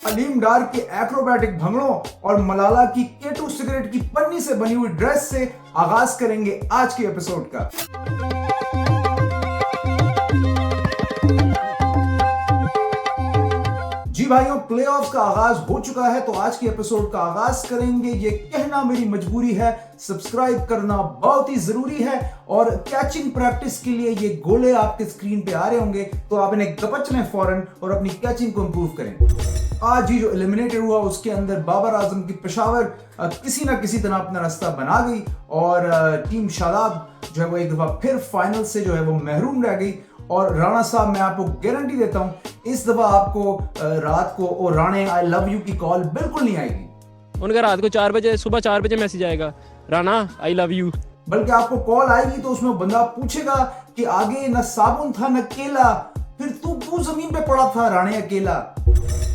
अलीम डार के एक्रोबैटिक भंगड़ों और मलाला की केटू सिगरेट की पन्नी से बनी हुई ड्रेस से आगाज करेंगे आज के एपिसोड का। जी भाइयों, प्लेऑफ्स का आगाज हो चुका है, तो आज के एपिसोड का आगाज करेंगे। ये कहना मेरी मजबूरी है, सब्सक्राइब करना बहुत ही जरूरी है और कैचिंग प्रैक्टिस के लिए ये गोले आपके स्क्रीन पे आ रहे होंगे, तो आप इन्हें गपच लें फौरन और अपनी कैचिंग को इंप्रूव करें। आज ही जो एलिमिनेटेड हुआ उसके अंदर बाबर आजम की पेशावर किसी ना किसी तरह अपना रास्ता बना गई और टीम शादाब जो है वो एक दफा फिर फाइनल से जो है वो महरूम रह गई। और राणा साहब, मैं आपको गारंटी देता हूं इस दफा आपको रात को ओ राणे आई लव यू की कॉल बिल्कुल नहीं आएगी। उनका रात को 4 बजे, सुबह 4 बजे मैसेज आएगा, राणा आई लव यू। बल्कि आपको कॉल आएगी तो उसमें बंदा पूछेगा कि आगे न साबुन था न केला, फिर तू जमीन पे पड़ा था राणे अकेला।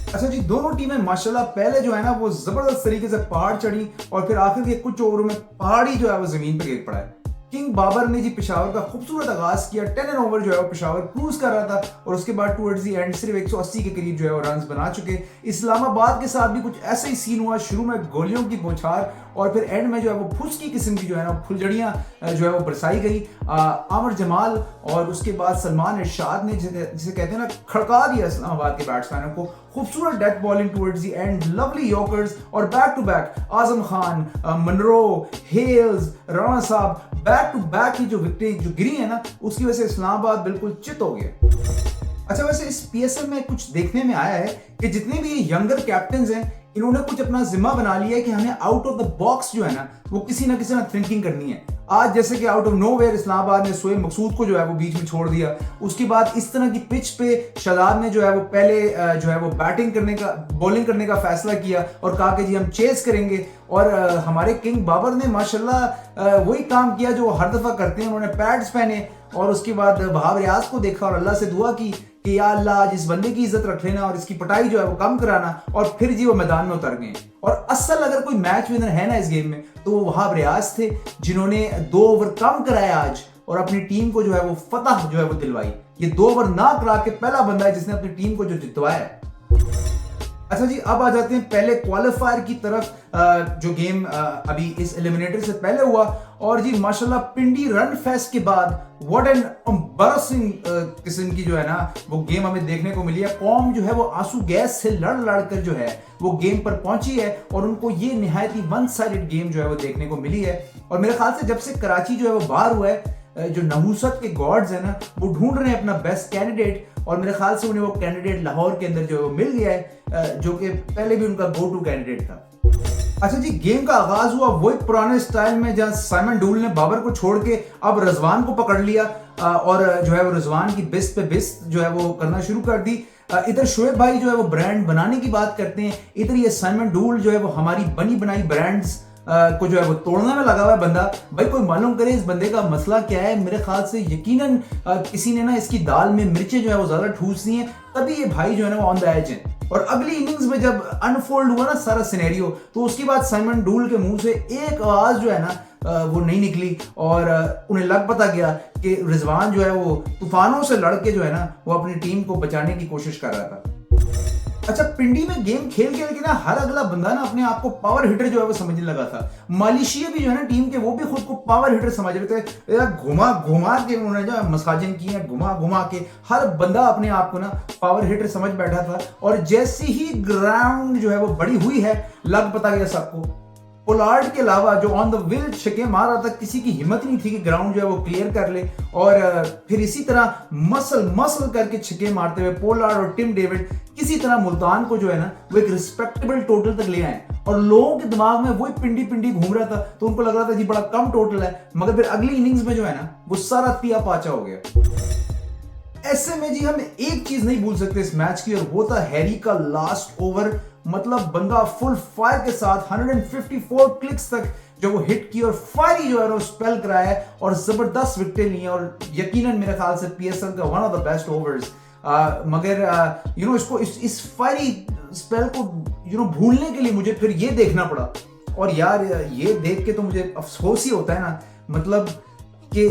अच्छा जी, दोनों टीमें माशाल्लाह पहले जो है ना वो जबरदस्त तरीके से पहाड़ चढ़ी और फिर आखिर के कुछ ओवरों में पहाड़ी जो है वो जमीन पे गिर पड़ा है। किंग बाबर ने जी पेशावर का खूबसूरत आगाज किया। 10 एंड ओवर जो है वो पेशावर क्रूज कर रहा था और उसके बाद टुवर्ड्स द एंड सिर्फ 180 के करीब जो है वो रन्स बना चुके। इस्लामाबाद के साथ भी कुछ ऐसा ही सीन हुआ, शुरू में गोलियों की बौछार और फिर एंड में जो है वो फुसकी किस्म की जो है ना फुलझड़ियां जो है वो बरसाई गई। आमिर जमाल और उसके बाद सलमान इरशाद ने जिसे कहते हैं ना खड़का दिया इस्लामाबाद के बैट्समैनों को। खूबसूरत death bowling towards the end, lovely yorkers और back to back Azam Khan, Munro, Hales, Rana साहब बैक टू बैक की जो विकेटें जो गिरी है ना उसकी वजह से इस्लामाबाद बिल्कुल चित हो गया। अच्छा, वैसे इस पीएसएल में कुछ देखने में आया है कि जितने भी यंगर कैप्टन्स हैं इन्होंने कुछ अपना जिम्मा बना लिया है कि हमें आउट ऑफ द बॉक्स जो है ना वो किसी ना किसी ना थिंकिंग करनी है। आज जैसे कि आउट ऑफ नोवेयर इस्लामाबाद ने शोएब मकसूद को जो है वो बीच में छोड़ दिया। उसके बाद इस तरह की पिच पे शादाब ने जो है वो पहले जो है वो बॉलिंग करने का फैसला किया और कहा कि जी हम चेस करेंगे। और हमारे किंग बाबर ने माशाल्लाह वही काम किया जो हर दफा करते हैं। उन्होंने पैड्स पहने और उसके बाद वहाब रियाज को देखा और अल्लाह से दुआ की कि या अल्लाह जिस बंदे की इज्जत रख लेना और इसकी पिटाई जो है वो कम कराना, और फिर जी वो मैदान में उतर गए। और असल अगर कोई मैच विनर है ना इस गेम में तो वो वहाब रियाज थे, जिन्होंने 2 ओवर कम कराया आज और अपनी टीम को जो है वो फतह जो है वो दिलवाई। ये 2 ओवर ना करा के पहला बंदा है जिसने अपनी टीम को जो जितवाया है। अच्छा जी, अब आ जाते हैं पहले क्वालिफायर की तरफ, जो गेम अभी इस एलिमिनेटर से पहले हुआ। और जी माशाल्लाह पिंडी रन फेस्ट के बाद व्हाट एन एम्बैरेसिंग किस्म की जो है ना वो गेम हमें देखने को मिली है। कौम जो है वो आंसू गैस से लड़ कर जो है वो गेम पर पहुंची है और उनको ये निहायत ही वन साइडेड गेम जो है वो देखने को मिली है। और मेरे ख्याल से जब से कराची जो है वो बाहर हुआ है, जो नहूसत के गॉड्स है ना वो ढूंढ रहे हैं अपना बेस्ट कैंडिडेट, और मेरे ख्याल से उन्हें वो कैंडिडेट लाहौर के अंदर जो मिल गया है, जो कि पहले भी उनका गो टू कैंडिडेट था। अच्छा जी, गेम का आगाज हुआ वही पुराने स्टाइल में जहां साइमन डूल ने बाबर को छोड़ के अब रिजवान को पकड़ लिया और जो है वो रिजवान की बिस्त पे बिस्त जो है वो करना शुरू कर दी। इधर शोएब भाई जो है वो ब्रांड बनाने की बात करते हैं, इधर ये साइमन डूल जो है वो हमारी बनी बनाई ब्रांड्स को जो है वो तोड़ने में लगा हुआ है बंदा। भाई कोई मालूम करे इस बंदे का मसला क्या है। मेरे ख्याल से यकीनन किसी ने ना इसकी दाल में मिर्चें जो है वो ज्यादा ठूस दी हैं, तभी ये भाई जो है ना वो ऑन द एज है। और अगली इनिंग्स में जब अनफोल्ड हुआ ना सारा सिनेरियो, तो उसके बाद साइमन डूल के मुंह से एक आवाज जो है ना वो नहीं निकली और उन्हें लग पता गया कि रिजवान जो है वो तूफानों से लड़के जो है ना वो अपनी टीम को बचाने की कोशिश कर रहा था। अच्छा, पिंडी में गेम खेल के ना हर अगला बंदा ना अपने आप को पावर हिटर जो है वो समझने लगा था। मालिशिया भी जो है ना टीम के, वो भी खुद को पावर हिटर समझ रहे थे। घुमा घुमा के उन्होंने जो मसाजिंग की है, घुमा घुमा के हर बंदा अपने आप को ना पावर हिटर समझ बैठा था। और जैसे ही ग्राउंड जो है वो बड़ी हुई है, लग पता गया सबको पोलार्ड के अलावा जो ऑन द विल छक्के मार रहा था, किसी की हिम्मत नहीं थी कि ग्राउंड जो है वो क्लियर कर ले। और फिर इसी तरह मसल करके छक्के मारते हुए पोलार्ड और टिम डेविड किसी तरह मुल्तान को जो है ना वो एक रिस्पेक्टेबल टोटल तक ले आए। और लोगों के दिमाग में वही पिंडी घूम रहा था, तो उनको लग रहा था जी बड़ा कम टोटल है, मगर फिर अगली इनिंग्स में जो है ना वो सारा तिया पाचा हो गया। ऐसे में जी हम एक चीज नहीं भूल सकते इस मैच की, और वो था हैरी का लास्ट ओवर। मतलब बंदा फुल फायर के साथ 154 क्लिक्स तक जो वो हिट की और फायरी जो है वो स्पेल कराया और जबरदस्त विकेटें ली और यकीनन मेरे ख्याल से पीएसएल का one of the best overs. मगर इसको इस फायरी स्पेल को भूलने के लिए मुझे फिर ये देखना पड़ा। और यार ये देख के तो मुझे अफसोस ही होता है ना, मतलब कि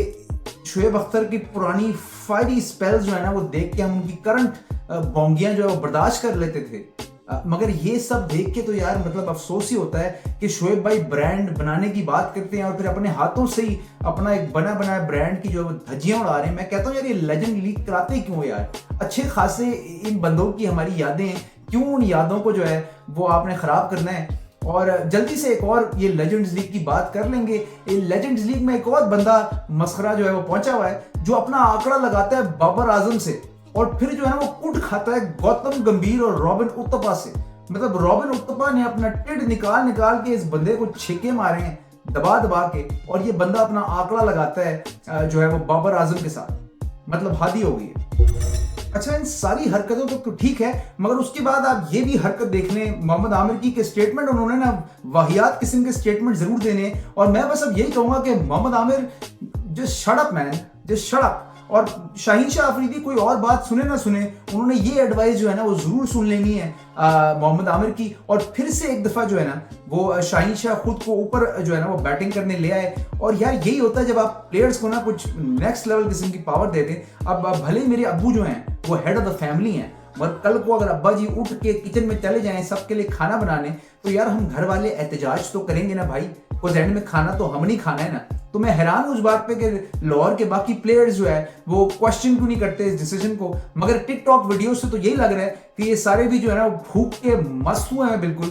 शोएब अख्तर की पुरानी फायरी स्पेल्स जो है ना वो देख के हम उनकी करंट बोंगियां जो है वो बर्दाश्त कर लेते थे। मगर ये सब देख के तो यार मतलब अफसोस ही होता है कि शोएब भाई ब्रांड बनाने की बात करते हैं और फिर अपने हाथों से ही अपना एक बना बनाया ब्रांड की जो धज्जियां उड़ा रहे हैं। मैं कहता हूँ यार ये लेजेंड लीग कराते क्यों यार? अच्छे खासे इन बंदों की हमारी यादें हैं, क्यों उन यादों को जो है वो आपने खराब करना है? और जल्दी से एक और ये लेजेंड्स लीग की बात कर लेंगे। ये लेजेंड्स लीग में एक और बंदा मस्खरा जो है वो पहुंचा हुआ है जो अपना आंकड़ा लगाता है बाबर आजम से और फिर जो है ना वो कुट खाता है गौतम गंभीर और रॉबिन उत्तपा से। मतलब रॉबिन उत्तपा ने अपना टिड निकाल निकाल के इस बंदे को छक्के मारे हैं दबा दबा के, और ये बंदा अपना आंकड़ा लगाता है जो है वो बाबर आजम के साथ। मतलब हद हो गई है। अच्छा, इन सारी हरकतों तो ठीक है, मगर उसके बाद आप ये भी हरकत देख लें मोहम्मद आमिर की के स्टेटमेंट उन्होंने ना वाहियात किस्म के स्टेटमेंट जरूर देने। और मैं बस अब यही कहूंगा कि Mohammad Aamir just shut up man, just shut up. और शाहीन शाह अफरीदी कोई और बात सुने ना सुने, उन्होंने ये एडवाइस जो है ना वो जरूर सुन लेनी है मोहम्मद आमिर की, और फिर से एक दफा जो है ना वो शाहीन शाह खुद को ऊपर जो है ना वो बैटिंग करने ले आए। और यार यही होता है जब आप प्लेयर्स को ना कुछ नेक्स्ट लेवल किस्म की पावर दे दें। अब भले ही मेरे अब्बू जो हैं वो हेड ऑफ द फैमिली हैं, मगर कल को अगर अब्बा जी उठ के किचन में चले जाएं सबके लिए खाना बनाने, तो यार हम घर वाले एहतजाज तो करेंगे ना भाई, उस एंड में खाना तो हमने ही खाना है ना। तो मैं हैरान हूं उस बात पे कि लाहौर के बाकी प्लेयर्स जो है वो क्वेश्चन क्यों नहीं करते इस डिसीजन को। मगर टिकटॉक वीडियो से तो यही लग रहा है कि ये सारे भी जो है ना वो भूख के मस्त हुए हैं बिल्कुल।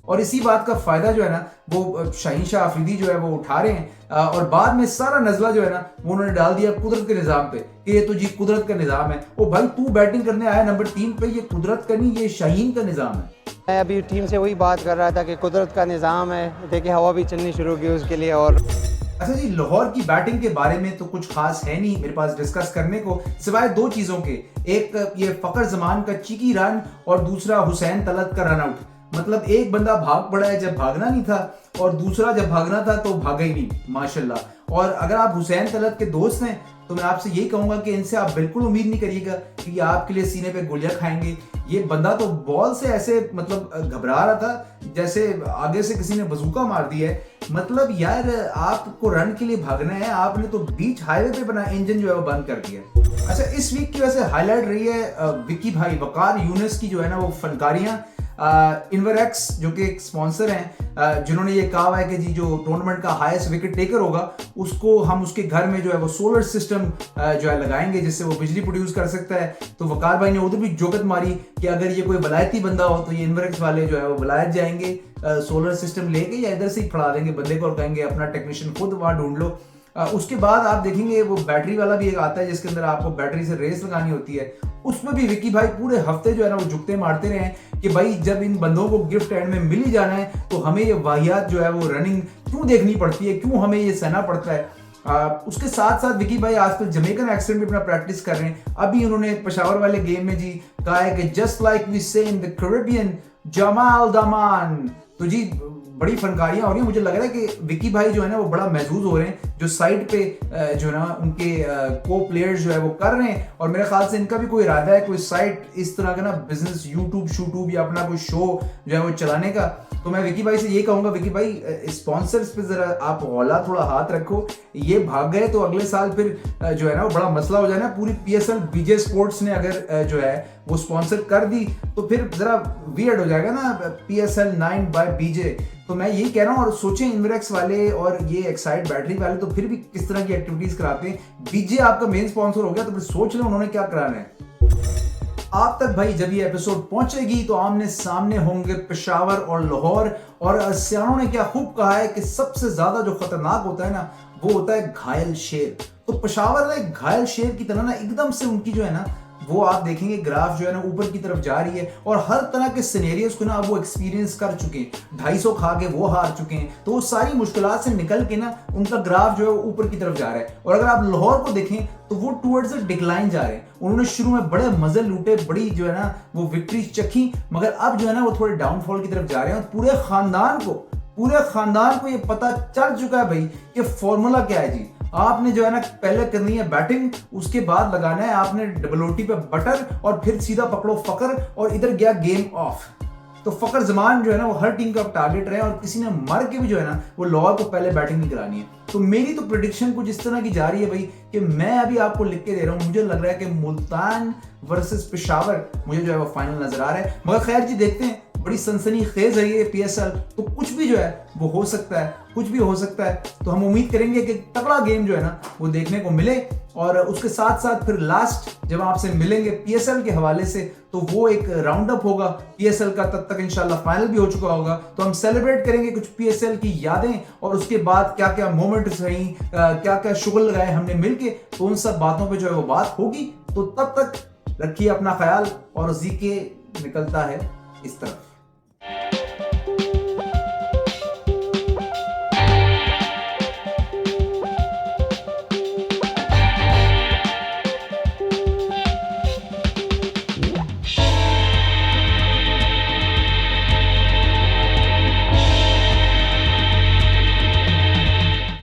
और इसी बात का फायदा जो है ना वो शाहीन शाह अफरीदी जो है वो उठा रहे हैं, और बाद में सारा नजला जो है ना वो उन्होंने डाल दिया कुदरत के निजाम पे कि ये तो जी कुदरत का निजाम है। ओ भाई, तू बैटिंग करने आया नंबर 3 पे, ये कुदरत का नहीं, ये शाहीन का निजाम है। मैं अभी टीम से वही बात कर रहा था कि कुदरत का निज़ाम है, देखिए हवा भी चलनी शुरू की उसके लिए। और अच्छा जी, लाहौर की बैटिंग के बारे में तो कुछ खास है नहीं मेरे पास डिस्कस करने को, सिवाय दो चीजों के। एक ये फकर जमान का चीकी रन और दूसरा हुसैन तलत का रन आउट। मतलब एक बंदा भाग पड़ा है जब भागना नहीं था, और दूसरा जब भागना था तो भागा ही नहीं माशाल्लाह। और अगर आप हुसैन तलत के दोस्त हैं तो मैं आपसे यही कहूंगा कि इनसे आप बिल्कुल उम्मीद नहीं करिएगा कि ये आपके लिए सीने पे गोलियां खाएंगे। ये बंदा तो बॉल से ऐसे मतलब घबरा रहा था जैसे आगे से किसी ने बजूका मार दिया है। मतलब यार आपको रन के लिए भागना है, आपने तो बीच हाईवे पे बना इंजन जो है वो बंद कर दिया। अच्छा, इस वीक की वैसे हाईलाइट रही है विकी भाई वकार यूनिस की जो है ना वो फनकारियां। इन्वरएक्स जो कि एक स्पॉन्सर हैं जिन्होंने ये कहा है कि जी जो टूर्नामेंट का हाईएस्ट विकेट टेकर होगा उसको हम उसके घर में जो है वो सोलर सिस्टम जो है लगाएंगे जिससे वो बिजली प्रोड्यूस कर सकता है। तो वकार भाई ने उधर भी जोगत मारी कि अगर ये कोई वलायती बंदा हो तो ये इन्वरएक्स वाले जो है वो वलायत जाएंगे सोलर सिस्टम लेके, या इधर से ही फड़ा देंगे बंदे को और कहेंगे अपना टेक्नीशियन खुद वहां ढूंढ लो। उसके बाद आप देखेंगे वो बैटरी वाला भी एक आता है जिसके अंदर आपको बैटरी से रेस लगानी होती है। उसमें भी विकी भाई पूरे हफ्ते जो है ना वो जुगते मारते रहे कि भाई जब इन बंदों को गिफ्ट एंड में मिल ही जाना है तो हमें ये वाहियात जो है वो रनिंग क्यों देखनी पड़ती है, क्यों हमें ये सहना पड़ता है। उसके साथ साथ विकी भाई आजकल जमैकन एक्सेंट में अपना प्रैक्टिस कर रहे हैं। अभी उन्होंने पेशावर वाले गेम में जी कहा है कि जस्ट लाइक वी से इन द कैरिबियन जमाल दमान। तो जी बड़ी फनकारियां हो रही हैं। मुझे लग रहा है कि विकी भाई जो है ना वो बड़ा महसूस हो रहे हैं जो साइड पे जो है ना उनके को प्लेयर्स जो है वो कर रहे हैं। और मेरे ख्याल से इनका भी कोई इरादा है कोई साइट इस तरह का ना बिजनेस यूट्यूब या अपना कोई शो जो है वो चलाने का। तो मैं विकी भाई से ये कहूंगा, विकी भाई स्पॉन्सर्स पे जरा आप हौला थोड़ा हाथ रखो। ये भाग गए तो अगले साल फिर जो है ना वो बड़ा मसला हो जाए ना। पूरी PSL BJ स्पोर्ट्स ने अगर जो है वो स्पॉन्सर कर दी तो फिर जरा वियर्ड हो जाएगा ना PSL 9 by BJ। तो मैं यही कह रहा हूँ, और सोचें इन्वरएक्स वाले और ये एक्साइड बैटरी वाले तो फिर भी किस तरह की एक्टिविटीज कराते हैं। BJ आपका मेन स्पॉन्सर हो गया तो फिर सोच लो उन्होंने क्या कराना है। आप तक भाई जब ये एपिसोड पहुंचेगी तो आमने सामने होंगे पेशावर और लाहौर। और सियानों ने क्या खूब कहा है कि सबसे ज्यादा जो खतरनाक होता है ना वो होता है घायल शेर। तो पेशावर ना एक घायल शेर की तरह ना एकदम से उनकी जो है ना वो आप देखेंगे ग्राफ जो है ना ऊपर की तरफ जा रही है, और हर तरह के सिनेरियोस को ना अब वो एक्सपीरियंस कर चुके हैं। 250 खा के वो हार चुके हैं, तो वो सारी मुश्किलात से निकल के ना उनका ग्राफ जो है ऊपर की तरफ जा रहा है। और अगर आप लाहौर को देखें तो वो टुवर्ड्स डिक्लाइन जा रहे हैं। उन्होंने शुरू में बड़े मजे लूटे, बड़ी जो है ना वो विक्ट्री चखी, मगर अब जो है ना वो थोड़े डाउनफॉल की तरफ जा रहे हैं। और पूरे खानदान को ये पता चल चुका है भाई कि फॉर्मूला क्या है जी। आपने जो है ना पहले करनी है बैटिंग, उसके बाद लगाना है आपने डबल ओटी पे बटर, और फिर सीधा पकड़ो फकर, और इधर गया गेम ऑफ। तो फकर जमान जो है ना वो हर टीम का टारगेट रहे और किसी ने मर के भी जो है ना वो लाहौर को पहले बैटिंग नहीं करानी है। तो मेरी तो प्रेडिक्शन कुछ इस तरह की जा रही है भाई कि मैं अभी आपको लिख के दे रहा हूँ, मुझे लग रहा है कि मुल्तान वर्सेस पेशावर मुझे जो है वो फाइनल नजर आ रहा है। मगर खैर जी देखते हैं, बड़ी सनसनी खेज है ये PSL, तो कुछ भी जो है वो हो सकता है, कुछ भी हो सकता है। तो हम उम्मीद करेंगे कि तगड़ा गेम जो है ना वो देखने को मिले और उसके साथ साथ फिर लास्ट जब आपसे मिलेंगे PSL के हवाले से तो वो एक राउंड अप होगा PSL का, तब तक इंशाल्लाह फाइनल भी हो चुका होगा। तो हम सेलिब्रेट करेंगे कुछ PSL की यादें और उसके बाद क्या क्या मोमेंट्स रही, क्या क्या शुगल लगाए हमने मिलके, तो उन सब बातों पे जो है वो बात होगी। तो तब तक रखिए अपना ख्याल और जी के निकलता है इस तरफ।